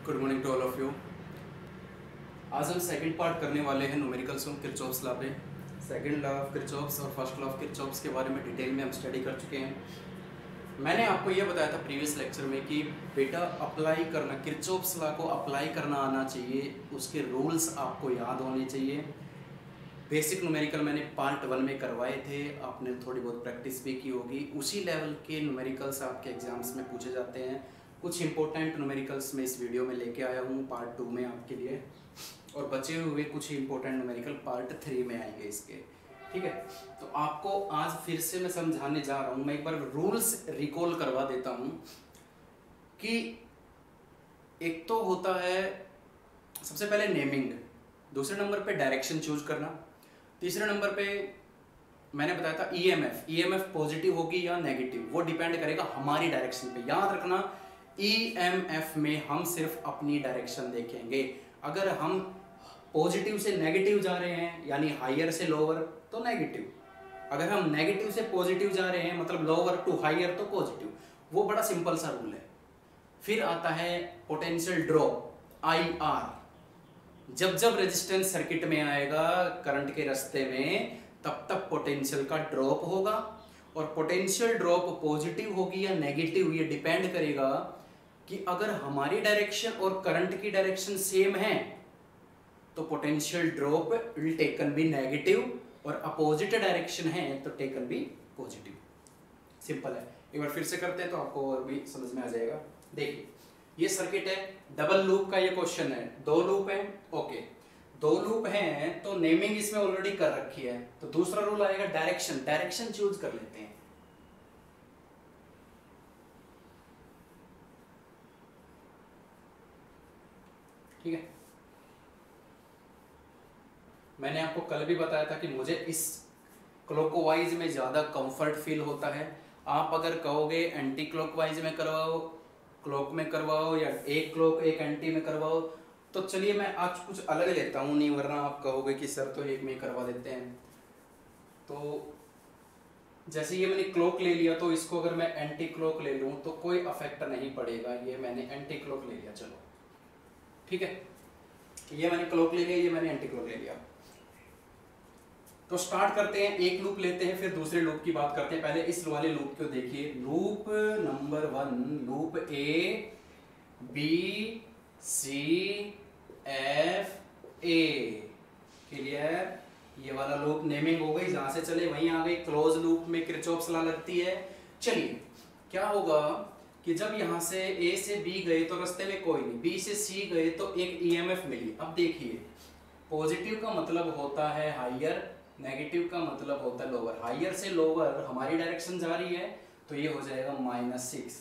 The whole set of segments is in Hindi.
Good morning to all of you. आज हम सेकंड पार्ट करने वाले हैं न्यूमेरिकल्स ऑफ किरचॉफ्स लॉ पे। सेकंड लॉ ऑफ किरचॉफ्स और फर्स्ट लॉ ऑफ किरचॉफ्स के बारे में डिटेल में हम स्टडी कर चुके हैं। मैंने आपको यह बताया था प्रीवियस लेक्चर में कि बेटा अप्लाई करना, किरचॉफ्स लॉ को अप्लाई करना आना चाहिए, उसके रूल्स आपको याद होने चाहिए। बेसिक न्यूमेरिकल मैंने पार्ट 1 में करवाए थे, आपने थोड़ी बहुत प्रैक्टिस भी की होगी। उसी लेवल के न्यूमेरिकल्स आपके एग्जाम्स में पूछे जाते हैं। कुछ इंपॉर्टेंट न्यूमेरिकल्स मैं इस वीडियो में लेके आया हूँ पार्ट 2 में आपके लिए, और बचे हुए कुछ इंपॉर्टेंट न्यूमेरिकल पार्ट 3 में आएंगे इसके। ठीक है, तो आपको आज फिर से मैं समझाने जा रहा हूँ। मैं एक बार रूल्स रिकॉल करवा देता हूँ कि एक तो होता है सबसे पहले नेमिंग, दूसरे नंबर पे डायरेक्शन चूज करना, तीसरे नंबर पे मैंने बताया था ईएमएफ पॉजिटिव होगी या नेगेटिव, वो डिपेंड करेगा हमारी डायरेक्शन पे। याद रखना, ईएमएफ में हम सिर्फ अपनी डायरेक्शन देखेंगे। अगर हम पॉजिटिव से नेगेटिव जा रहे हैं यानी हायर से लोअर तो नेगेटिव, अगर हम नेगेटिव से पॉजिटिव जा रहे हैं मतलब लोअर टू हायर तो पॉजिटिव। वो बड़ा सिंपल सा रूल है। फिर आता है पोटेंशियल ड्रॉप आईआर। जब जब रेजिस्टेंस सर्किट में आएगा करंट के रास्ते में, तब तक पोटेंशियल का ड्रॉप होगा। और पोटेंशियल ड्रॉप पॉजिटिव होगी या नेगेटिव ये डिपेंड करेगा कि अगर हमारी डायरेक्शन और करंट की डायरेक्शन सेम है तो potential drop will taken be negative, और अपोजिट डायरेक्शन है तो टेकन बी पॉजिटिव। सिंपल है। एक बार फिर से करते हैं तो आपको और भी समझ में आ जाएगा। देखिए, ये सर्किट है, डबल लूप का ये क्वेश्चन है। 2 लूप है, ओके, 2 लूप हैं तो नेमिंग इसमें ऑलरेडी कर रखी है। तो दूसरा रूल आएगा डायरेक्शन चूज कर लेते हैं। ठीक है, मैंने आपको कल भी बताया था कि मुझे इस क्लॉकवाइज में ज्यादा कंफर्ट फील होता है। आप अगर कहोगे एंटी क्लॉकवाइज में करवाओ, क्लॉक में करवाओ, या एक क्लॉक एक एंटी में करवाओ, तो चलिए मैं आज कुछ अलग लेता हूँ, नहीं वरना आप कहोगे कि सर तो एक में करवा देते हैं। तो जैसे ये मैंने क्लॉक ले लिया, तो इसको अगर मैं एंटी क्लॉक ले लूँ तो कोई अफेक्ट नहीं पड़ेगा। ये मैंने एंटी क्लॉक ले लिया, चलो ठीक है, ये मैंने क्लॉक ले लिया, ये मैंने एंटी क्लॉक ले लिया। तो स्टार्ट करते हैं, एक लूप लेते हैं, फिर दूसरे लूप की बात करते हैं। पहले इस वाले लूप को देखिए, loop number 1, loop A B C F A. Clear? ये वाला लूप नेमिंग हो गई, जहां से चले वहीं आ गई। क्लोज लूप में किरचॉफ्स लॉ लगती है। चलिए, क्या होगा कि जब यहां से ए से बी गए तो रास्ते में कोई नहीं, बी से सी गए तो एक ईएमएफ मिली। अब देखिए, पॉजिटिव का मतलब होता है हाइयर, नेगेटिव का मतलब होता है लोअर। हाइयर से लोअर हमारी डायरेक्शन जा रही है तो ये हो जाएगा -6।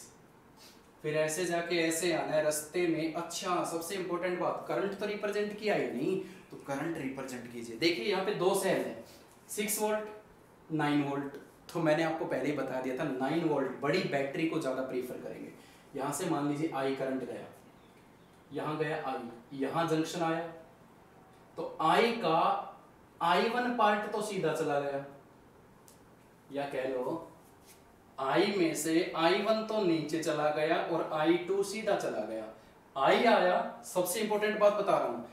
फिर ऐसे जाके ऐसे आना है रास्ते में। अच्छा, सबसे इंपॉर्टेंट बात, करंट तो रिप्रेजेंट किया ही नहीं, तो करंट रिप्रेजेंट कीजिए। देखिए यहाँ पे 2 सेल है, 6 वोल्ट 9 वोल्ट। तो मैंने आपको पहले ही बता दिया था 9 वोल्ट बड़ी बैटरी को ज्यादा प्रीफर करेंगे। यहाँ से मान लीजिए आई करंट गया, यहाँ गया आई, यहाँ जंक्शन आया तो आई का I1 पार्ट तो सीधा चला गया, या कह लो I में से I1 तो नीचे चला गया और I2 सीधा चला गया। I आया, सबसे इंपॉर्टेंट बात बता रहा हूं,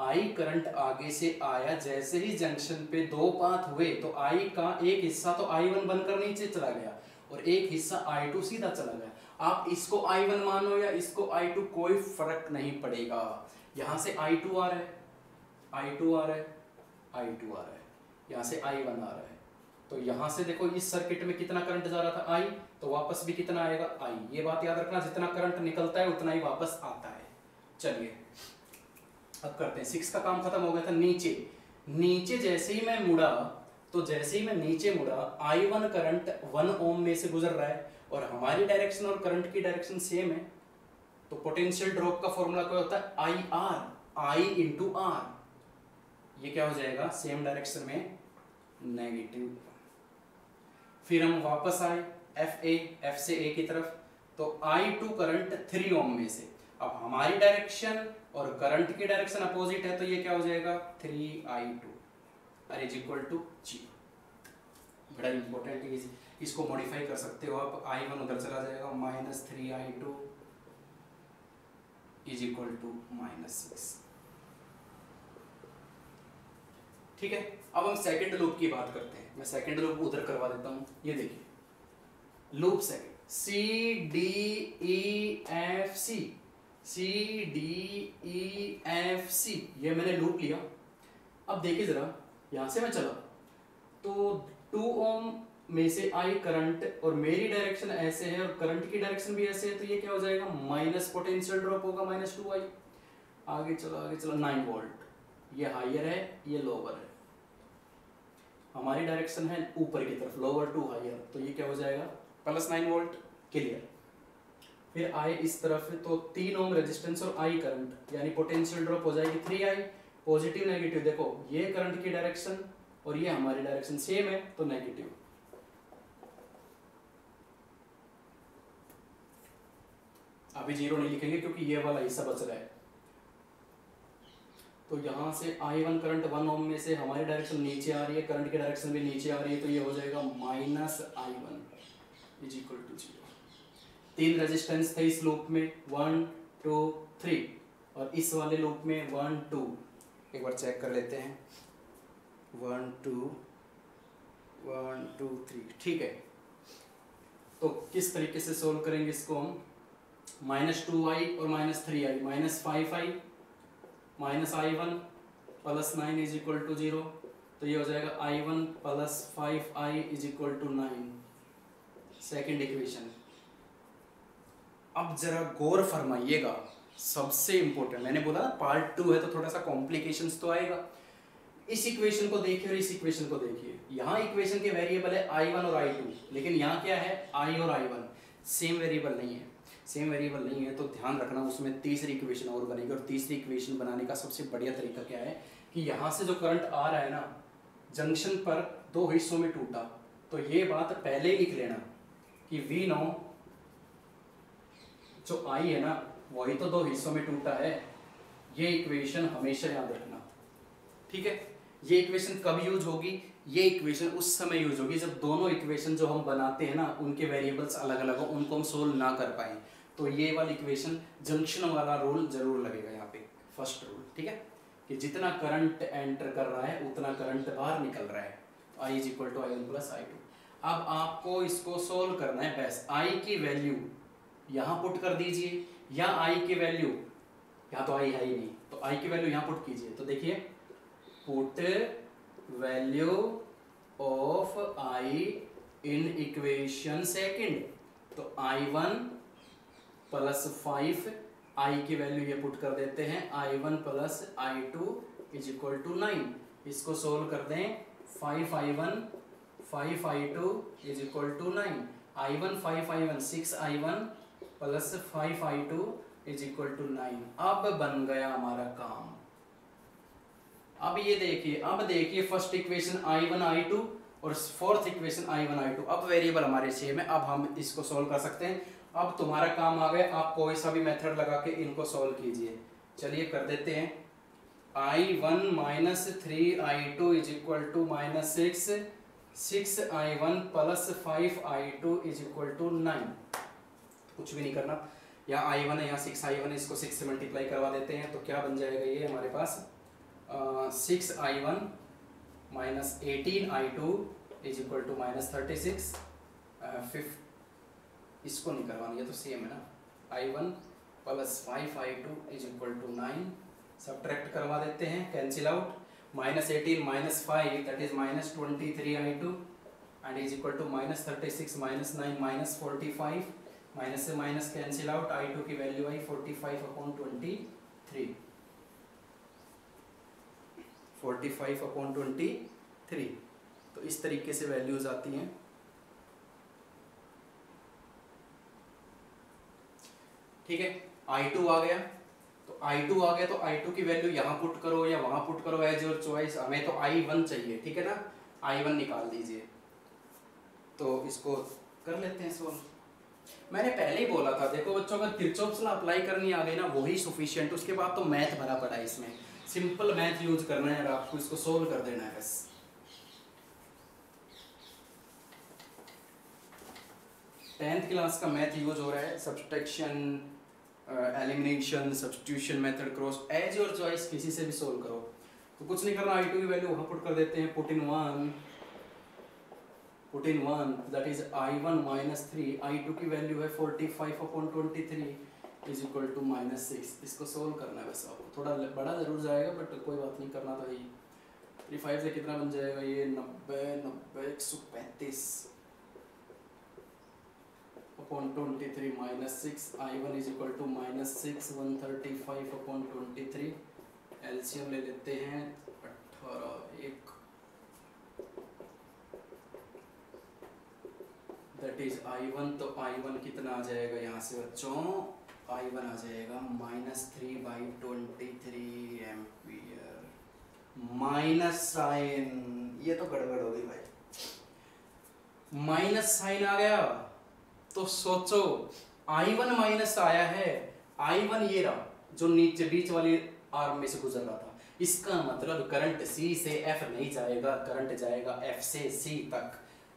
I करंट आगे से आया, जैसे ही जंक्शन पे 2 पाथ हुए तो I का एक हिस्सा तो I1 बनकर नीचे चला गया और एक हिस्सा I2 सीधा चला गया। आप इसको I1 मानो या इसको I2, कोई फर्क नहीं पड़ेगा। यहां से I2 आ रहा है, I2 आ रहा है, I2 आ रहा है, यहाँ से I1 आ रहा है। तो यहाँ से देखो इस सर्किट में कितना करंट जा रहा था I, तो वापस भी कितना आएगा I। ये बात याद रखना, जितना करंट निकलता है उतना ही वापस आता है। चलिए अब करते हैं, 6 का काम खत्म हो गया था। नीचे जैसे ही मैं मुड़ा, तो जैसे ही मैं नीचे मुड़ा I1 करंट 1 ओम में से गुजर रहा है और हमारी डायरेक्शन और करंट की डायरेक्शन सेम है, तो पोटेंशियल ड्रॉप का फॉर्मूला क्या होता है, I इंटू आर। ये क्या हो जाएगा, सेम डायरेक्शन में नेगेटिव। फिर हम वापस आए एफ से ए की तरफ, तो I2 करंट 3 ओम में से। अब हमारी डायरेक्शन और करंट की डायरेक्शन अपोजिट है, तो ये क्या हो जाएगा 3I2 are is equal to 0। बड़ा इंपॉर्टेंट है, इसको मॉडिफाई कर सकते हो आप। I1 उधर चला जाएगा -3I2 इज इक्वल टू -6। ठीक है, अब हम सेकंड लूप की बात करते हैं। मैं सेकंड लूप उधर करवा देता हूं। ये देखिए loop second, C D E F C, C D E F C, ये मैंने लूप लिया। अब देखिए जरा, यहां से मैं चला तो 2 ओम में से आई करंट, और मेरी डायरेक्शन ऐसे है और करंट की डायरेक्शन भी ऐसे है, तो ये क्या हो जाएगा, माइनस पोटेंशियल ड्रॉप होगा -2i। आगे चलो 9 वोल्ट, ये हायर है ये लोअर है, हमारी डायरेक्शन है ऊपर की तरफ, लोअर टू हायर, तो ये क्या हो जाएगा +9 वोल्ट। क्लियर। फिर आई इस तरफ है तो 3 ओम रेजिस्टेंस और आई करंट, यानी पोटेंशियल ड्रॉप हो जाएगी 3i। पॉजिटिव नेगेटिव देखो, ये करंट की डायरेक्शन और ये हमारी डायरेक्शन सेम है तो नेगेटिव। अभी 0 नहीं लिखेंगे क्योंकि ये वाला हिस्सा बच रहा है। तो यहाँ से I1 करंट 1 ओम में से हमारी डायरेक्शन नीचे आ रही है, करंट की डायरेक्शन भी नीचे आ रही है, तो ये हो जाएगा -I1 is equal to 0। 3 resistance थे इस लूप में, 1 2 3, और इस वाले लूप में 1 2। एक बार चेक कर लेते हैं, 1 2 1 2 3। ठीक है, तो किस तरीके से सोल्व करेंगे इसको हम, -2i और -3i, -5i -i1 +9 is equal to 0, तो ये हो जाएगा i1 + 5i is equal to 9, second equation. अब जरा गौर फरमाइएगा, सबसे इंपॉर्टेंट, मैंने बोला पार्ट 2 है तो थोड़ा सा कॉम्प्लिकेशंस तो आएगा। इस इक्वेशन को देखिए और इस इक्वेशन को देखिए, यहाँ इक्वेशन के वेरिएबल है i1 और i2, लेकिन यहाँ क्या है i और i1 सेम वेरिएबल नहीं है। सेम वेरिएबल नहीं है तो ध्यान रखना, उसमें तीसरी इक्वेशन और बनेगी, और तीसरी इक्वेशन बनाने का सबसे बढ़िया तरीका क्या है कि यहाँ से जो करंट आ रहा है ना, जंक्शन पर 2 हिस्सों में टूटा, तो ये बात पहले ही लिख लेना कि V0 जो I है ना, वही तो 2 हिस्सों में टूटा है। ये इक्वेशन हमेशा याद रखना, ठीक है। ये इक्वेशन कब यूज होगी, ये इक्वेशन उस समय यूज होगी जब दोनों इक्वेशन जो हम बनाते हैं ना, उनके वेरिएबल्स अलग अलग हो, उनको हम सोल्व ना कर पाए, तो ये वाली इक्वेशन जंक्शन वाला रूल जरूर लगेगा यहाँ पे, फर्स्ट रूल, ठीक है, कि जितना करंट एंटर कर रहा है उतना करंट बाहर निकल रहा है। I = I1 + I2। अब आपको इसको सोल्व करना है बस, I की वैल्यू यहाँ पुट कर दीजिए, या I की वैल्यू, यहाँ तो I है ही नहीं, तो I की वैल्यू यहाँ पुट कीजिए। तो देखिए, put value of I in equation second, तो I1 + 5, I की वैल्यू ये पुट कर देते हैं, I1 + I2 is equal to 9। इसको सोल्व कर दें, 5I1 5I2 is equal to 9, I1 5I1 6I1 + 5I2 is equal to 9। अब बन गया हमारा काम। अब ये देखिए, अब देखिए फर्स्ट इक्वेशन I1 I2 और फोर्थ इक्वेशन I1 I2, अब वेरिएबल हमारे सेम है, अब हम इसको सोल्व कर सकते हैं। अब तुम्हारा काम आ गया, आप कोई सा भी मेथड लगा के इनको सोल्व कीजिए। चलिए कर देते हैं, I1 - 3I2 is equal to -6, 6I1 + 5I2 is equal to 9। कुछ भी नहीं करना, यहाँ I1 है, यहाँ 6I1 है, इसको 6 से मल्टीप्लाई करवा देते हैं, तो क्या बन जाएगा ये हमारे पास, 6I1 - 18I2 is equal to -36। इसको नहीं करवाना, ये तो सेम है ना, I1 + 5I2 is equal to 9। Subtract करवा देते हैं, cancel out, -18 - 5 that is -23I2 and is equal to -36 - 9 -45, minus से माइनस कैंसिल आउट, I2 की वैल्यू आई 45/23, 45/23। तो इस तरीके से वैल्यूज आती हैं। ठीक है, I2 आ गया, तो I2 आ गया, तो I2 की वैल्यू यहाँ पुट करो या वहां पुट करो, एज योर चॉइस। हमें तो I1 चाहिए, ठीक है ना, I1 निकाल दीजिए। तो इसको कर लेते हैं सोल्व। मैंने पहले ही बोला था, देखो बच्चों, अगर किरचॉफ्स लॉ अप्लाई करनी आ गई ना, वही सफिशिएंट, उसके बाद तो मैथ भरा पड़ा है इसमें, सिंपल मैथ यूज करना है और आपको इसको सोल्व कर देना है बस। टेंथ क्लास का मैथ यूज हो रहा है, subtraction, elimination, substitution method, cross, as your choice, किसी से भी सोल्व करो। तो कुछ नहीं करना, I2 की वैल्यू वहाँ पुट कर देते हैं, put in 1 that is I1 minus 3, I2 की वैल्यू है 45/23 इज इक्वल टू -6। इसको सोल्व करना है वैसे आपको, थोड़ा बड़ा जरूर जाएगा बट कोई बात नहीं, करना तो ही। 35 से कितना बन जाएगा ये, 135 upon 23 -6, I1 is equal to -6 135/23। LCM ले लेते हैं, 18 1 दैट इज I1। तो I1 कितना आ जाएगा यहाँ से बच्चों, I1 आ जाएगा -3/23 एम्पियर। माइनस साइन, ये तो गड़बड़ हो गई भाई, माइनस साइन आ गया। तो सोचो I1 माइनस आया है, I1 ये रहा जो नीचे बीच वाली आर्म में से गुजर रहा था, इसका मतलब करंट C से F नहीं जाएगा, करंट जाएगा F से C तक।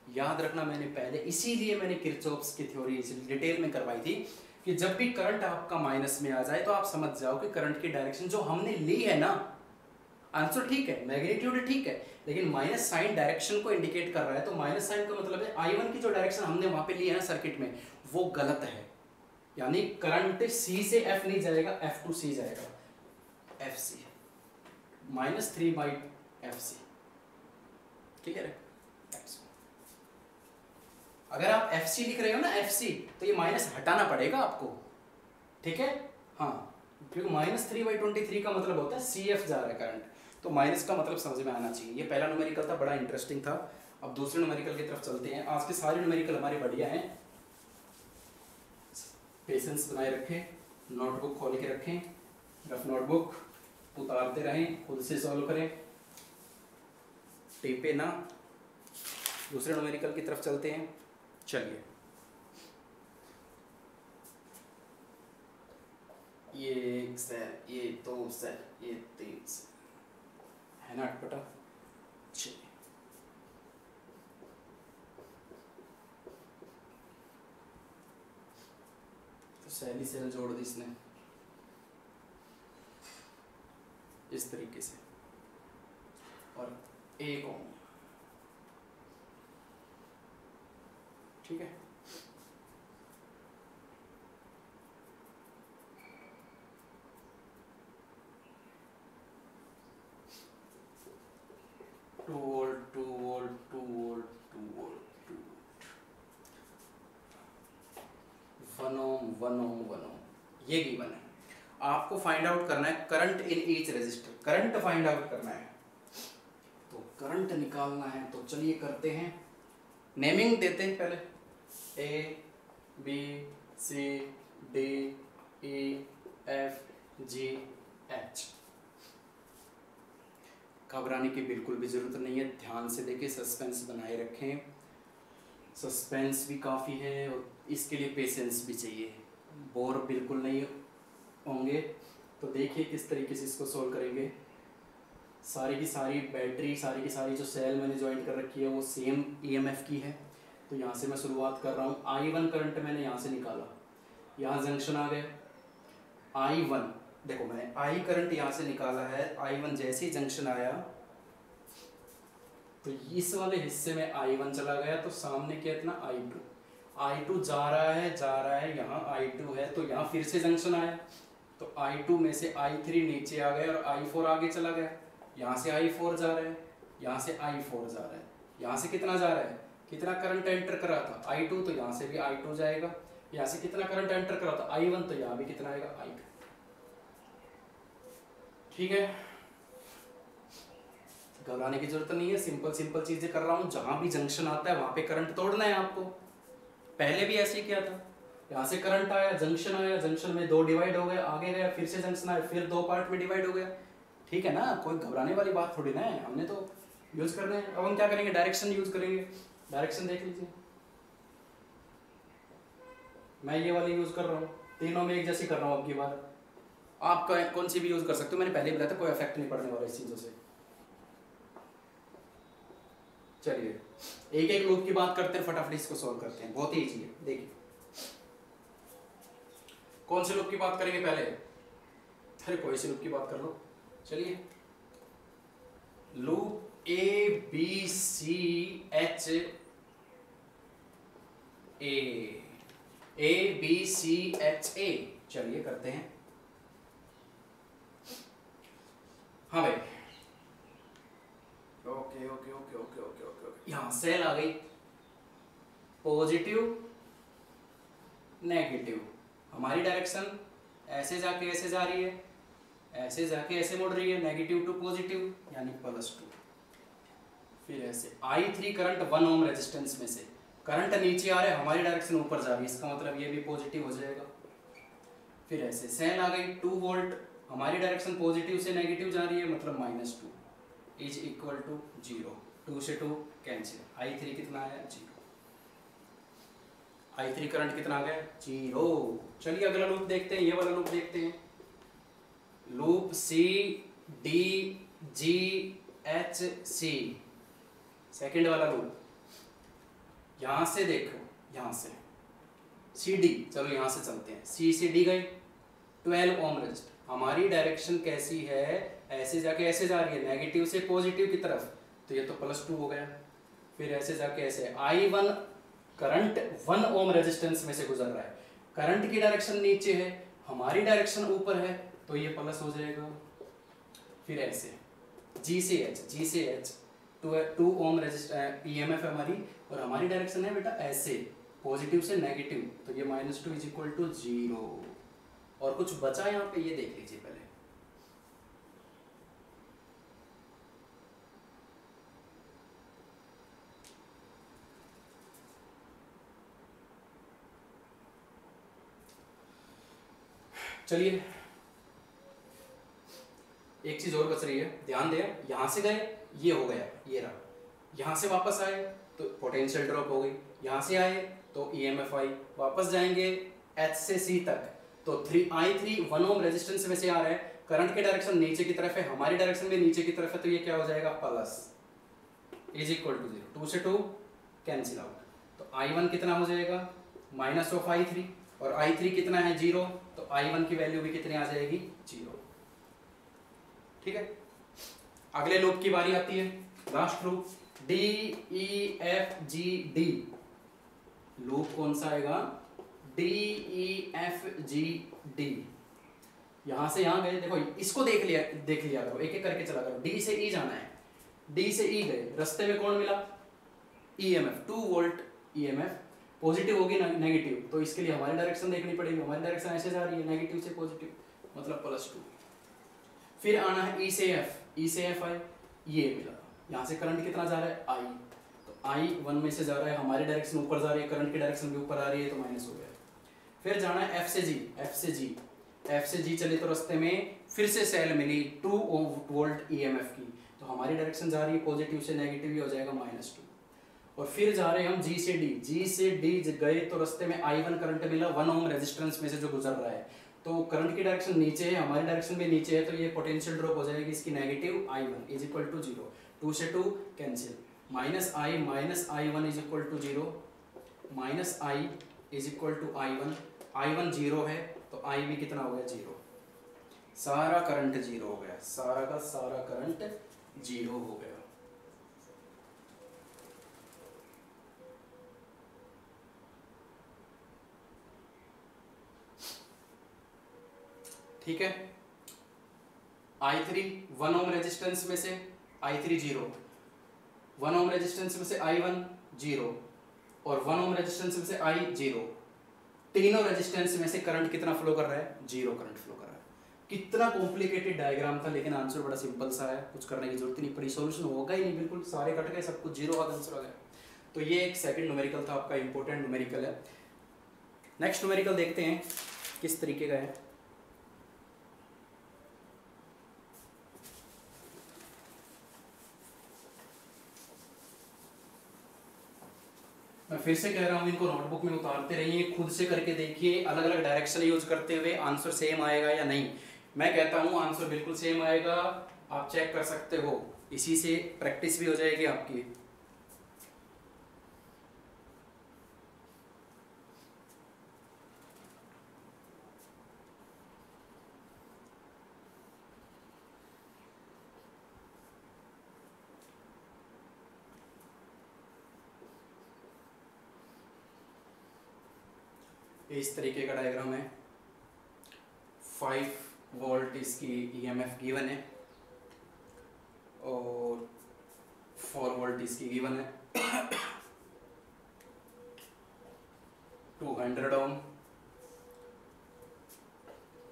याद रखना, मैंने पहले इसीलिए मैंने किरचॉफ्स की थ्योरी डिटेल में करवाई थी कि जब भी करंट आपका माइनस में आ जाए तो आप समझ जाओ कि करंट की डायरेक्शन जो हमने ली है ना, आंसर ठीक है, मैग्नीट्यूड ठीक है, लेकिन माइनस साइन डायरेक्शन को इंडिकेट कर रहा है। तो माइनस साइन का मतलब है I1 की जो डायरेक्शन हमने वहां पे ली है ना सर्किट में, वो गलत है, यानी करंट C से F नहीं जाएगा, F to C जाएगा, FC -3/FC। क्लियर है? अगर आप FC लिख रहे हो ना, FC, तो ये माइनस हटाना पड़ेगा आपको, ठीक है? हाँ, क्योंकि -3/23 का मतलब होता है CF जा रहा है करंट, तो माइनस का मतलब समझ में आना चाहिए। ये पहला न्यूमेरिकल था, बड़ा इंटरेस्टिंग था। अब दूसरे न्यूमेरिकल की तरफ चलते हैं। आज के सारे न्यूमेरिकल हमारे बढ़िया हैं, पेशेंस बनाए रखें, नोटबुक खोल के रखें, रफ नोटबुक उतारते रहें, खुद से सॉल्व करें, टेपे ना। दूसरे न्यूमेरिकल की तरफ चलते हैं, चलिए। ये 1 सेल, ये 2 सेल, ये 3 सेल है ना, अटपटा। चलिए, तो सेल ही सेल जोड़ दी इसने इस तरीके से, और एक ओम, ठीक है। Two volt 2 volt 2 volt 2 volt 2 1 ohm 1 ohm 1 ohm, ये गिवन है। आपको फाइंड आउट करना है current in each resistor, current find out करना है, तो करंट निकालना है। तो चलिए करते हैं, नेमिंग देते हैं पहले, A B C D E F G H। घबराने की बिल्कुल भी ज़रूरत नहीं है, ध्यान से देखिए, सस्पेंस बनाए रखें। सस्पेंस भी काफ़ी है और इसके लिए पेशेंस भी चाहिए, बोर बिल्कुल नहीं होंगे। तो देखिए किस तरीके से इसको सोल्व करेंगे। सारी की सारी बैटरी, सारी की सारी जो सेल मैंने ज्वाइन कर रखी है वो सेम EMF की है। तो यहाँ से मैं शुरुआत कर रहा हूँ। I1 करंट मैंने यहाँ से निकाला, यहाँ जंक्शन आ गया, I1 देखो मैंने I करंट यहाँ से निकाला है, I1 जैसे ही जंक्शन आया तो इस वाले हिस्से में I1 चला गया, तो सामने क्या इतना I2 जा रहा है, यहाँ I2 है, तो यहाँ फिर से जंक्शन आया, तो I2 में से I3 नीचे आ गया और I4 आगे चला गया, यहाँ से I4 जा रहा है, यहाँ से I4 जा रहा है, यहाँ से कितना जा रहा है, कितना करंट एंटर करा था I2, तो यहाँ से भी I2 जाएगा, यहाँ से कितना करंट एंटर करा था I1, तो यहाँ भी कितना आएगा I2। ठीक है, घबराने की जरूरत नहीं है, सिंपल चीजें कर रहा हूँ। जहां भी जंक्शन आता है वहां पे करंट तोड़ना है आपको। पहले भी ऐसे ही किया था, यहाँ से करंट आया, जंक्शन आया, जंक्शन में 2 डिवाइड हो गए, आगे गया, फिर से जंक्शन आया, फिर 2 पार्ट में डिवाइड हो गया। ठीक है ना, कोई घबराने वाली बात थोड़ी ना है, हमने तो यूज करना है। अब हम क्या करेंगे, डायरेक्शन यूज करेंगे। डायरेक्शन देख लीजिए, मैं ये वाली यूज कर रहा हूँ, तीनों में एक जैसी कर रहा हूँ। अब की बार आप कौन सी भी यूज कर सकते हो, मैंने पहले बताया था, कोई इफेक्ट नहीं पड़ने वाला इस चीजों से। चलिए एक एक लूप की बात करते हैं, फटाफट इसको सॉल्व करते हैं, बहुत ही इजी है। देखिए कौन से लूप की बात करेंगे पहले? अरे कोई से लूप की बात कर लो। चलिए, लूप ABCH ABCHA, चलिए करते हैं। हाँ भाई, okay okay okay okay okay okay, यहां सेल आ गई, पॉजिटिव नेगेटिव, हमारी डायरेक्शन ऐसे जाके ऐसे जा रही है, ऐसे जाके ऐसे मुड़ रही है, नेगेटिव टू पॉजिटिव यानी +2। फिर ऐसे I3 करंट 1 ओम रेजिस्टेंस में से, करंट नीचे आ रहा है, हमारी डायरेक्शन ऊपर जा रही है, इसका मतलब ये भी पॉजिटिव हो जाएगा। फिर ऐसे सेल आ गई 2 वोल्ट, हमारी डायरेक्शन पॉजिटिव से नेगेटिव जा रही है, मतलब -2 इज इक्वल टू 0। 2 से 2 कैंसिल, I3 कितना आया? 0। I3 करंट कितना आ गया? 0। चलिए अगला लूप देखते हैं, ये वाला लूप देखते हैं। लूप CDGHC, सेकंड वाला लूप। यहां से देखो, यहां से CD, चलो यहां से चलते हैं, C से D गए 12 ओम रेजिस्टर, हमारी डायरेक्शन कैसी है? ऐसे जाके ऐसे जा रही है, नेगेटिव से पॉजिटिव की तरफ, तो ये तो +2 हो गया। फिर ऐसे जाके ऐसे I1 करंट 1 ओम रेजिस्टेंस में से गुजर रहा है, करंट की डायरेक्शन नीचे है, हमारी डायरेक्शन ऊपर है, तो ये प्लस हो जाएगा। फिर ऐसे G से H 2 ओम रेजिस्टर EMF है हमारी, और हमारी डायरेक्शन है बेटा ऐसे पॉजिटिव से नेगेटिव, तो ये -2 इज इक्वल टू 0। और कुछ बचा यहाँ पे, ये देख लीजिए पहले। चलिए एक चीज और बच रही है, ध्यान दें, यहां से गए ये हो गया, ये रहा, यहां से वापस आए तो पोटेंशियल ड्रॉप हो गई, यहां से आए तो EMF आई, वापस जाएंगे H से C तक, तो I3 1 ओम रेजिस्टेंस में से आ रहा है, करंट की डायरेक्शन नीचे की तरफ है, हमारी डायरेक्शन भी नीचे की तरफ है, तो ये क्या हो जाएगा? Plus is equal to 0। 2 से 2 कैंसिल आउट, तो I1 कितना हो जाएगा? -I3, और I3 कितना है? 0, तो I1 की वैल्यू भी कितनी आ जाएगी? 0। ठीक है, अगले लूप की बारी आती है, लास्ट लूप DEFGD। लूप कौन सा आएगा? DEFGD। यहां से यहां गए, देखो इसको देख लिया करो, एक एक करके चला करो। D से E जाना है, D से E गए, रास्ते में कौन मिला? EMF 2 वोल्ट EMF, पॉजिटिव होगी ना नेगेटिव, तो इसके लिए हमारी डायरेक्शन देखनी पड़ेगी, हमारी डायरेक्शन ऐसे जा रही है, नेगेटिव से पॉजिटिव, मतलब +2। फिर आना है E से F आए, ये मिला, यहाँ से करंट कितना जा रहा है? I, तो I1 में से जा रहा है, हमारी डायरेक्शन ऊपर जा रही है, करंट की डायरेक्शन भी ऊपर आ रही है, तो माइनस हो गया। फिर जाना है F से G चले, तो रास्ते में फिर से सेल मिली 2 वोल्ट EMF की, तो हमारी डायरेक्शन जा रही है पॉजिटिव से नेगेटिव, ही हो जाएगा -2। और फिर जा रहे हैं हम G से D गए, तो रास्ते में I1 करंट मिला 1 ओम रेजिस्टेंस में से जो गुजर रहा है, तो करंट की डायरेक्शन नीचे है, हमारी डायरेक्शन भी नीचे है, तो ये पोटेंशियल ड्रॉप हो जाएगी इसकी negative I1 is equal to 0। 2 से 2 कैंसिल, -I is equal to 0, -I is equal to I1 0 है, तो I भी कितना हो गया? 0। सारा करंट 0 हो गया, सारा का सारा करंट 0 हो गया। ठीक है, I3 1 ओम रेजिस्टेंस में से I3 0, 1 ओम रेजिस्टेंस में से I1 0, और 1 ओम रेजिस्टेंस में से I 0, तीनों रेजिस्टेंस में से करंट कितना फ्लो कर रहा है? 0 करंट फ्लो कर रहा है। कितना कॉम्प्लिकेटेड डायग्राम था, लेकिन आंसर बड़ा सिंपल सा है, कुछ करने की जरूरत नहीं पड़ी, सॉल्यूशन होगा ही नहीं, बिल्कुल सारे कट गए, सब कुछ 0 आंसर आ गया। तो ये एक सेकंड न्यूमेरिकल था आपका, इंपॉर्टेंट न्यूमेरिकल है। नेक्स्ट न्यूमेरिकल देखते हैं किस तरीके का है। मैं फिर से कह रहा हूँ, इनको नोटबुक में उतारते रहिए, खुद से करके देखिए, अलग अलग डायरेक्शन यूज करते हुए आंसर सेम आएगा या नहीं। मैं कहता हूँ आंसर बिल्कुल सेम आएगा, आप चेक कर सकते हो, इसी से प्रैक्टिस भी हो जाएगी आपकी। इस तरीके का डायग्राम है। 5 वोल्ट इसकी ईएमएफ गिवन है और 4 वोल्ट इसकी गिवन है। 200 ohm,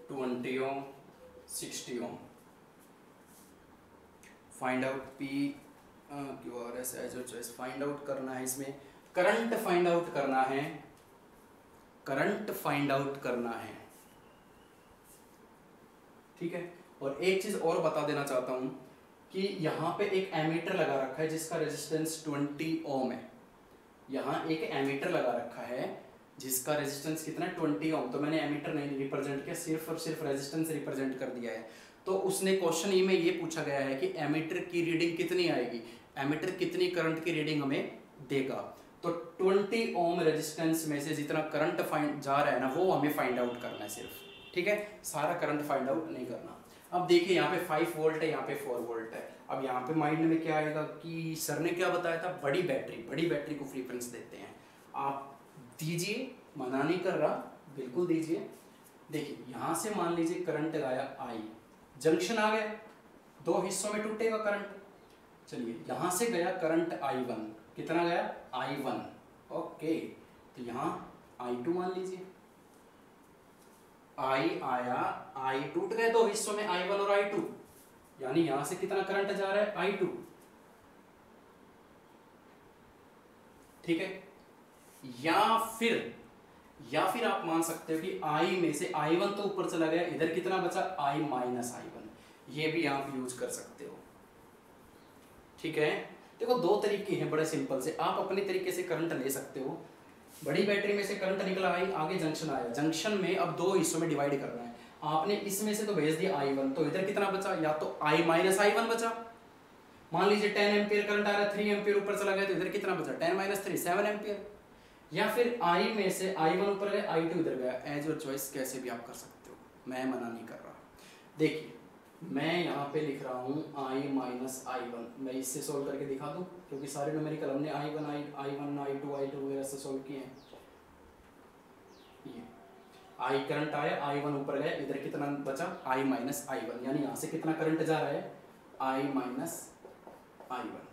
20 ohm, 60 ohm. Find out P Q R S as choice find out करना है। इसमें करंट फाइंड आउट करना है, करंट फाइंड आउट करना है, ठीक है। और एक चीज और बता देना चाहता हूं कि यहाँ पे एक एमीटर लगा रखा है जिसका रेजिस्टेंस 20 ओम है। यहाँ एक एमीटर लगा रखा है जिसका रेजिस्टेंस कितना है 20 ओम। तो मैंने एमीटर नहीं रिप्रेजेंट किया, सिर्फ और सिर्फ रेजिस्टेंस रिप्रेजेंट कर दिया है। तो उसने क्वेश्चन ई में ये पूछा गया है कि एमीटर की रीडिंग कितनी आएगी, एमीटर कितनी करंट की रीडिंग हमें देगा। तो 20 ओम रेजिस्टेंस में से जितना करंट फाइंड जा रहा है ना वो हमें फाइंड आउट करना है सिर्फ, ठीक है। सारा करंट फाइंड आउट नहीं करना। अब देखिए यहाँ पे 5 वोल्ट है, यहाँ पे 4 वोल्ट है। अब यहाँ पे माइंड में क्या आएगा कि सर ने क्या बताया था, बड़ी बैटरी को प्रेफरेंस देते हैं। आप दीजिए, मना नहीं कर रहा, बिल्कुल दीजिए। देखिए यहाँ से मान लीजिए करंट गया आई, जंक्शन आ गया, 2 हिस्सों में टूटेगा करंट। चलिए यहाँ से गया करंट I1, कितना गया I1, ओके। तो यहाँ I2 मान लीजिए, I आया, I टूट गए 2 हिस्सों में, I1 और I2, यानी यहां से कितना करंट जा रहा है I2, ठीक है। या फिर आप मान सकते हो कि I में से I1 तो ऊपर चला गया, इधर कितना बचा I माइनस I1, ये भी आप यूज कर सकते हो, ठीक है। देखो 2 तरीके हैं बड़े सिंपल से, आप अपने तरीके से करंट ले सकते हो। बड़ी बैटरी में से करंट निकला आई, आगे जंक्शन आया, जंक्शन में अब 2 हिस्सों में डिवाइड करना है। आपने इसमें से तो भेज दिया I1, तो इधर कितना बचा, या तो I माइनस I1 बचा। मान लीजिए 10 एम्पियर करंट आ रहा है, 3 एम्पियर ऊपर चला गया, तो इधर कितना बचा 10 माइनस 3 7 एम्पियर। या फिर I में से I1 ऊपर गया, I2 इधर गया, एज योर चॉइस, कैसे भी आप कर सकते हो, मैं मना नहीं कर रहा। देखिए मैं यहाँ पे लिख रहा हूँ I माइनस I1, मैं इससे सोल्व करके दिखा दूँ, क्योंकि सारे न्यूमेरिकल हमने I1 I2 वगैरह से सोल्व किए हैं। ये I करंट आया, I1 ऊपर गया, इधर कितना बचा I माइनस I1, यानी यहाँ से कितना करंट जा रहा है I माइनस I1।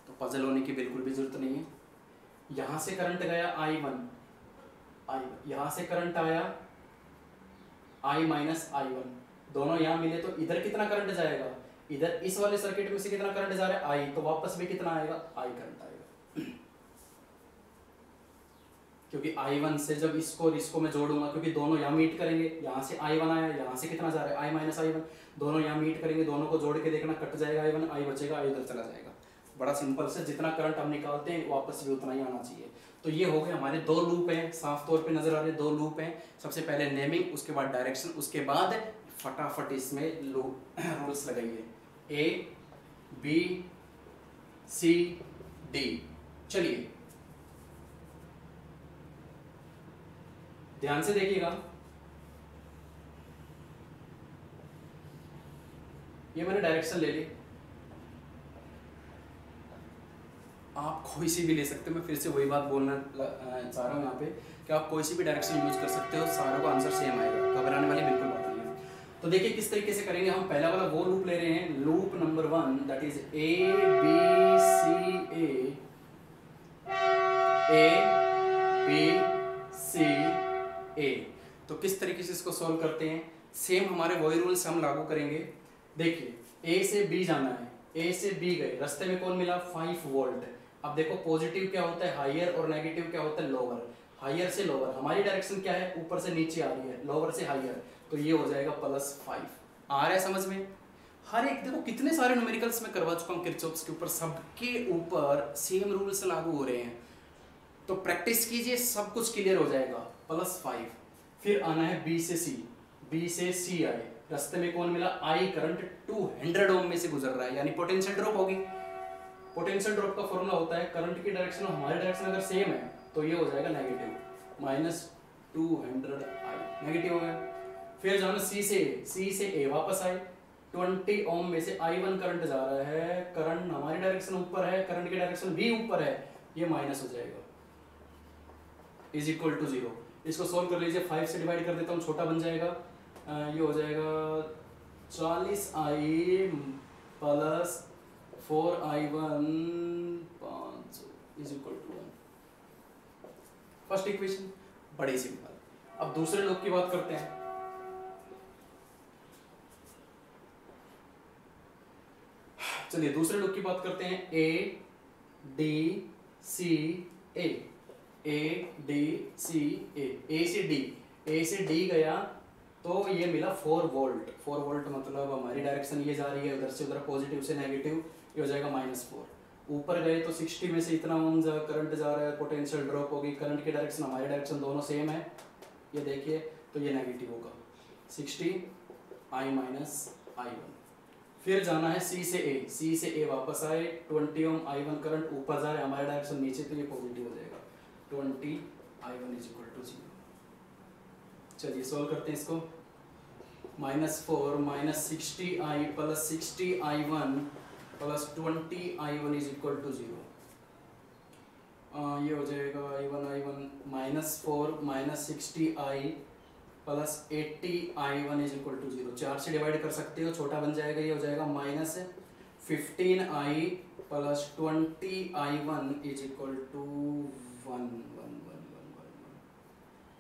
तो पजल होने की बिल्कुल भी जरूरत नहीं है। यहाँ से करंट गया I1, यहाँ से करंट आया I माइनस I1, दोनों यहाँ मिले तो इधर कितना करंट जाएगा, इधर इस वाले सर्किट में से कितना करंट जा रहा है I, तो वापस भी कितना आएगा I करंट आएगा। क्योंकि I1 से जब इसको और इसको मैं जोड़ूंगा, क्योंकि दोनों यहाँ मीट करेंगे, यहाँ से I1 आया, यहाँ से कितना जा रहा है I माइनस I1, दोनों यहाँ मीट करेंगे, दोनों को जोड़ के देखना, कट जाएगा I1, I बचेगा, I उधर चला जाएगा। बड़ा सिंपल से, जितना करंट हम निकालते हैं वापस भी उतना ही आना चाहिए। तो ये हो गए हमारे 2 लूप हैं, साफ तौर पे नजर आ रहे 2 लूप हैं। सबसे पहले नेमिंग, उसके बाद डायरेक्शन, उसके बाद फटाफट इसमें रूल्स लगाइए, A B C D। चलिए ध्यान से देखिएगा, ये मैंने डायरेक्शन ले ली, आप कोई सी भी ले सकते हो। मैं फिर से वही बात बोलना चाह रहा हूँ यहाँ पे कि आप कोई सी भी डायरेक्शन यूज कर सकते हो, सारों का आंसर सेम आएगा, घबराने वाली बिल्कुल बात नहीं है। तो देखिए किस तरीके से करेंगे हम। पहला वाला वो लूप ले रहे हैं, loop number 1, that is A B C A। तो किस तरीके से इसको सॉल्व करते हैं, सेम हमारे वही रूल्स हम लागू करेंगे। देखिए A से B जाना है, A से B गए, रास्ते में कौन मिला 5 वोल्ट। अब देखो पॉजिटिव क्या होता है हायर और नेगेटिव क्या होता है लोअर, हायर से लोअर, हमारी डायरेक्शन क्या है ऊपर से नीचे आ रही है, लोअर से हायर, तो ये हो जाएगा +5। आ रहा है समझ में। हर एक देखो कितने सारे न्यूमेरिकल्स में करवा चुका हूँ किरचॉफ्स के ऊपर, सबके ऊपर सेम रूल्स लागू हो रहे हैं। तो प्रैक्टिस कीजिए, सब कुछ क्लियर हो जाएगा। +5, फिर आना है B से C, B से C आए, रास्ते में कौन मिला I करंट 200 ओम में से गुजर रहा है, यानी पोटेंशियल ड्रॉप होगी। पोटेंशियल ड्रॉप का फॉर्मूला होता है करंट की डायरेक्शन और हमारी डायरेक्शन अगर सेम है तो ये हो जाएगा नेगेटिव, -200I, नेगेटिव हो गया। फिर जाना C से A वापस आए, 20 ओम में से I1 करंट जा रहा है, करंट हमारी डायरेक्शन ऊपर है, करंट की डायरेक्शन भी ऊपर है, ये माइनस हो जाएगा, =0। इसको सोल्व कर लीजिए, 5 से डिवाइड कर देता हूँ, छोटा बन जाएगा, ये हो जाएगा 40i plus 4i1 5 is equal to 1। First equation बड़ी सिंपल। अब दूसरे लोग की बात करते हैं। चलिए दूसरे लोग की बात करते हैं। A D C A, A D C ए से डी, ए से डी गया तो ये मिला 4 वोल्ट। 4 वोल्ट मतलब हमारी डायरेक्शन ये जा रही है, उधर से उधर पॉजिटिव से नेगेटिव, ये हो जाएगा -4। ऊपर गए तो 60 में से इतना ओम करंट जा रहा है, पोटेंशियल ड्रॉप होगी। करंट की डायरेक्शन हमारी डायरेक्शन दोनों सेम है, ये देखिए, तो ये नेगेटिव होगा 60 i माइनस i1। फिर जाना है सी से ए, सी से ए वापस आए, 20 ओम i1 करंट ऊपर जा रहा है, हमारी डायरेक्शन नीचे, तो ये पॉजिटिव हो जाएगा 20 i1 इज इक्वल टू 0। चलिए सॉल्व करते हैं इसको। -4 minus 60i plus 60i1 plus 20i1 is equal to 0। ये हो जाएगा i1 -4 minus 60i plus 80i1 is equal to 0। 4 से डिवाइड कर सकते हो, छोटा बन जाएगा, ये हो जाएगा -15i plus 20i1 is equal to 1।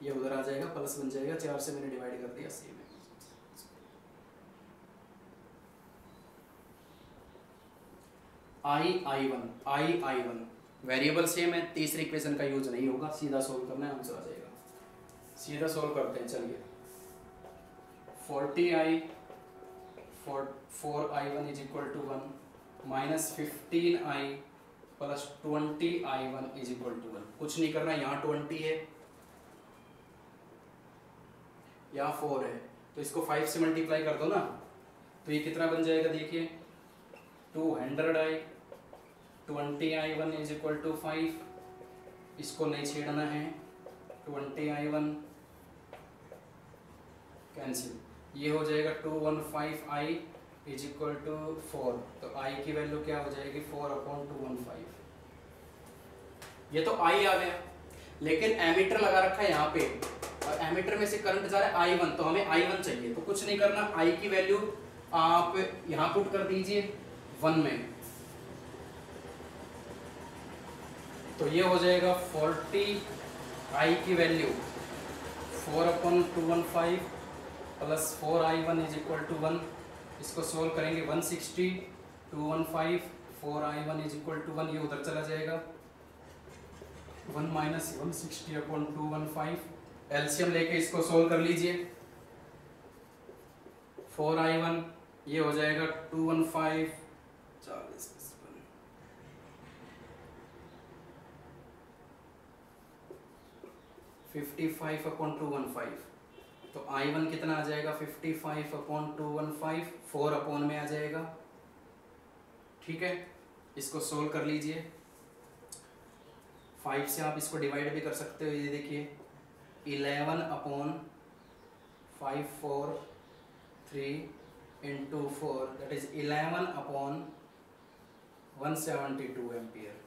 ये उधर आ जाएगा, प्लस बन जाएगा, 4 से मैंने डिवाइड कर दिया, सेम है। i1 वेरिएबल सेम है, तीसरी इक्वेशन का यूज नहीं होगा, सीधा सोल्व करना है, आंसर आ जाएगा। सीधा सोल्व करते हैं, चलिए 40i 4i1 is equal to 1 minus 15i plus 20i1 is equal to 1। कुछ नहीं करना, यहाँ 20 है, यहाँ 4 है, तो इसको 5 से मल्टीप्लाई कर दो ना, तो ये कितना बन जाएगा, देखिए 200i 20i1 is equal to 5। इसको नहीं छेड़ना है, 20i1 कैंसिल, ये हो जाएगा 215i इज इक्वल टू 4। तो i की वैल्यू क्या हो जाएगी, 4/215। ये तो i आ गया, लेकिन एमीटर लगा रखा है यहाँ पे, और एमीटर में से करंट जा रहा है i1, तो हमें i1 चाहिए। तो कुछ नहीं करना, i की वैल्यू आप यहाँ पुट कर दीजिए 1 में, तो ये हो जाएगा 40i की value 4/215 plus 4i1 is equal to 1। इसको सोल्व करेंगे, 160 215 4i1 इज इक्वल टू 1, ये उधर चला जाएगा, 1 माइनस 160/215। एलसीएम लेके इसको सोल्व कर लीजिए, 4i1 ये हो जाएगा 215 40 55/215। तो i1 कितना आ जाएगा, 55/215, 4 अपॉन में आ जाएगा, ठीक है। इसको सोल्व कर लीजिए, 5 से आप इसको डिवाइड भी कर सकते हो, ये देखिए 11/543 इंटू 4 दैट इज 11/172 एम्पियर।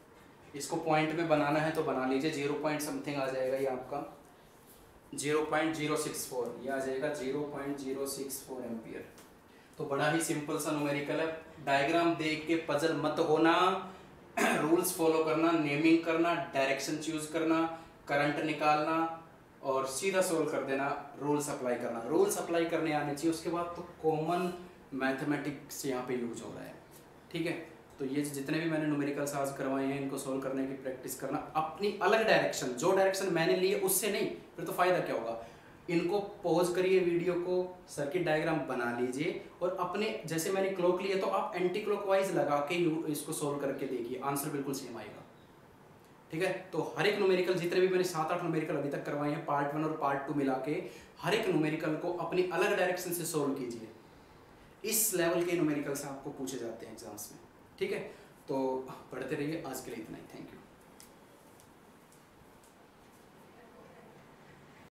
इसको पॉइंट में बनाना है तो बना लीजिए, 0 पॉइंट समथिंग आ जाएगा, ये आपका 0.064, ये आ जाएगा 0.064 एम्पियर। तो बड़ा ही सिंपल सा न्यूमेरिकल है, डायग्राम देख के पजल मत होना, रूल्स फॉलो करना, नेमिंग करना, डायरेक्शन चूज करना, करंट निकालना और सीधा सोल्व कर देना, रूल्स अप्लाई करना। रूल्स अप्लाई करने आने चाहिए, उसके बाद तो कॉमन मैथमेटिक्स यहाँ पे यूज हो रहा है, ठीक है। तो ये जितने भी मैंने न्यूमेरिकल्स आज करवाए हैं, इनको सोल्व करने की प्रैक्टिस करना, अपनी अलग डायरेक्शन, जो डायरेक्शन मैंने ली है उससे नहीं, फिर तो फायदा क्या होगा। इनको पॉज करिए वीडियो को, सर्किट डायग्राम बना लीजिए और अपने, जैसे मैंने क्लॉक लिया तो आप एंटी क्लॉकवाइज लगा के इसको सोल्व करके देखिए, आंसर बिल्कुल सेम आएगा, ठीक है। तो हर एक न्यूमेरिकल, जितने भी मैंने 7-8 न्यूमेरिकल अभी तक करवाए हैं, पार्ट 1 और पार्ट 2 मिला के, हर एक न्यूमेरिकल को अपनी अलग डायरेक्शन से सोल्व कीजिए। इस लेवल के न्यूमेरिकल्स आपको पूछे जाते हैं एग्जाम्स में, ठीक है। तो पढ़ते रहिए, आज के लिए इतना ही, थैंक यू।